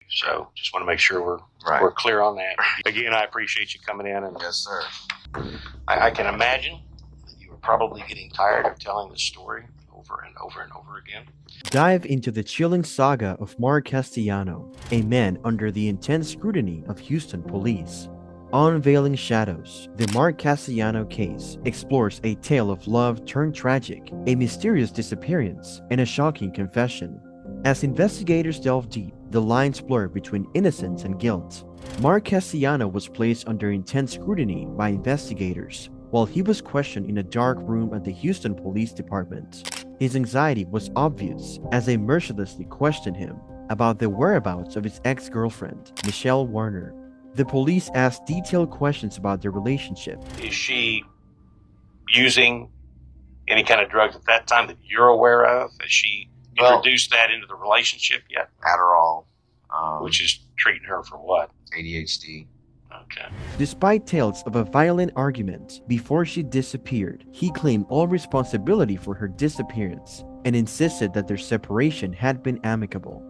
So just want to make sure Right. we're clear on that. Again, I appreciate you coming in. And Yes, sir. I can imagine that you were probably getting tired of telling the story over and over and over again. Dive into the chilling saga of Mark Castellano, a man under the intense scrutiny of Houston police. Unveiling Shadows, the Mark Castellano Case, explores a tale of love turned tragic, a mysterious disappearance, and a shocking confession. As investigators delve deep, the lines blur between innocence and guilt. Mark Castellano was placed under intense scrutiny by investigators while he was questioned in a dark room at the Houston Police Department. His anxiety was obvious as they mercilessly questioned him about the whereabouts of his ex-girlfriend, Michelle Warner. The police asked detailed questions about their relationship. Is she using any kind of drugs at that time that you're aware of? Has she introduced that into the relationship yet? Adderall, Which is treating her for what? ADHD. Okay. Despite tales of a violent argument before she disappeared, he claimed all responsibility for her disappearance and insisted that their separation had been amicable.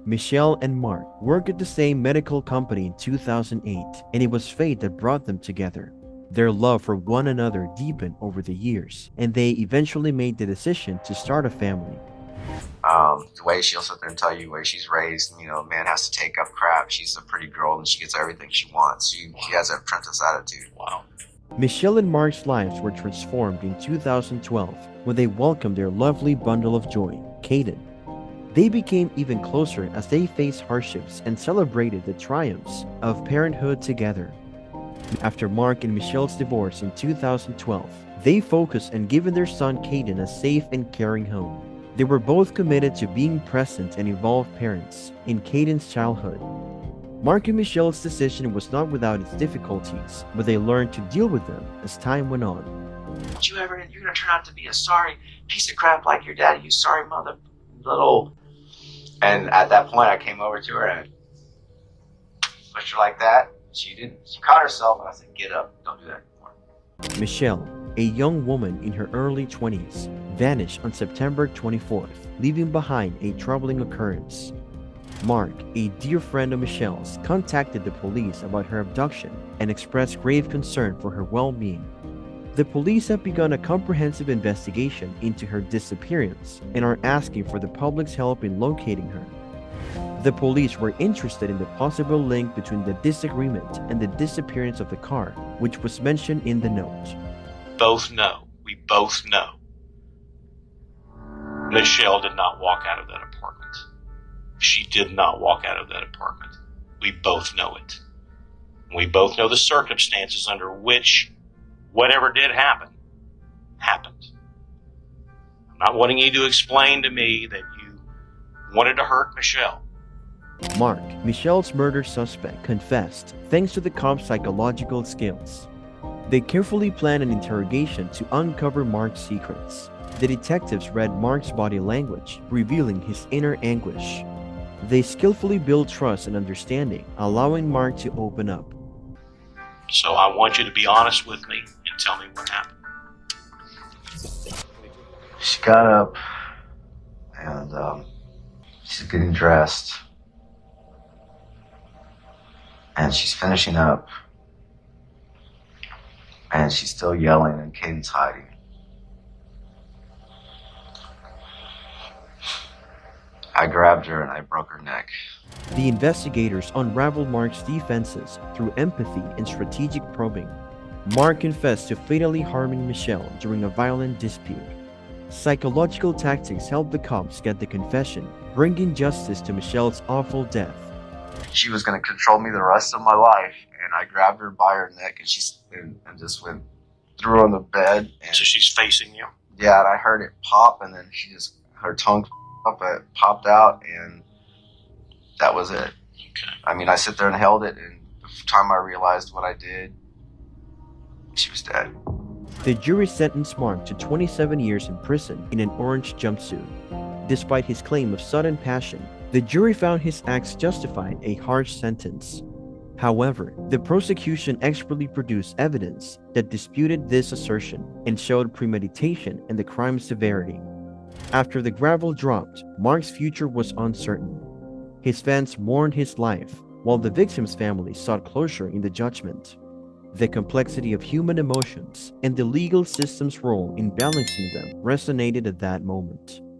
Michelle and Mark worked at the same medical company in 2008, and it was fate that brought them together. Their love for one another deepened over the years, and they eventually made the decision to start a family. The way she'll sit there and tell you where she's raised, a man has to take up crap. She's a pretty girl and she gets everything she wants. She has a princess attitude. Wow. Michelle and Mark's lives were transformed in 2012 when they welcomed their lovely bundle of joy, Caden. They became even closer as they faced hardships and celebrated the triumphs of parenthood together. After Mark and Michelle's divorce in 2012, they focused on giving their son Caden a safe and caring home. They were both committed to being present and involved parents in Caden's childhood. Mark and Michelle's decision was not without its difficulties, but they learned to deal with them as time went on. You're gonna turn out to be a sorry piece of crap like your daddy, you sorry mother, little. And at that point, I came over to her and pushed her like that. She didn't. She caught herself, and I said, "Get up! Don't do that anymore." Michelle, a young woman in her early 20s, vanished on September 24th, leaving behind a troubling occurrence. Mark, a dear friend of Michelle's, contacted the police about her abduction and expressed grave concern for her well-being. The police have begun a comprehensive investigation into her disappearance and are asking for the public's help in locating her. The police were interested in the possible link between the disagreement and the disappearance of the car, which was mentioned in the note. Both know. We both know. Michelle did not walk out of that apartment. She did not walk out of that apartment. We both know it. We both know the circumstances under which whatever did happen, happened. I'm not wanting you to explain to me that you wanted to hurt Michelle. Mark, Michelle's murder suspect, confessed thanks to the cops' psychological skills. They carefully planned an interrogation to uncover Mark's secrets. The detectives read Mark's body language, revealing his inner anguish. They skillfully built trust and understanding, allowing Mark to open up. So I want you to be honest with me and tell me what happened. She got up and she's getting dressed. And she's finishing up. And she's still yelling and Caden's hiding. I grabbed her and I broke her neck. The investigators unraveled Mark's defenses through empathy and strategic probing. Mark confessed to fatally harming Michelle during a violent dispute. Psychological tactics helped the cops get the confession, bringing justice to Michelle's awful death. She was going to control me the rest of my life, and I grabbed her by her neck and and just threw her on the bed. And So she's facing you. yeah, and I heard it pop, and then her tongue up, it popped out, and that was it. Okay. I mean, I sit there and held it, and the time I realized what I did, she was dead. The jury sentenced Mark to 27 years in prison in an orange jumpsuit. Despite his claim of sudden passion, the jury found his acts justified a harsh sentence. However, the prosecution expertly produced evidence that disputed this assertion and showed premeditation and the crime's severity. After the gravel dropped, Mark's future was uncertain. His fans mourned his life, while the victim's family sought closure in the judgment. The complexity of human emotions and the legal system's role in balancing them resonated at that moment.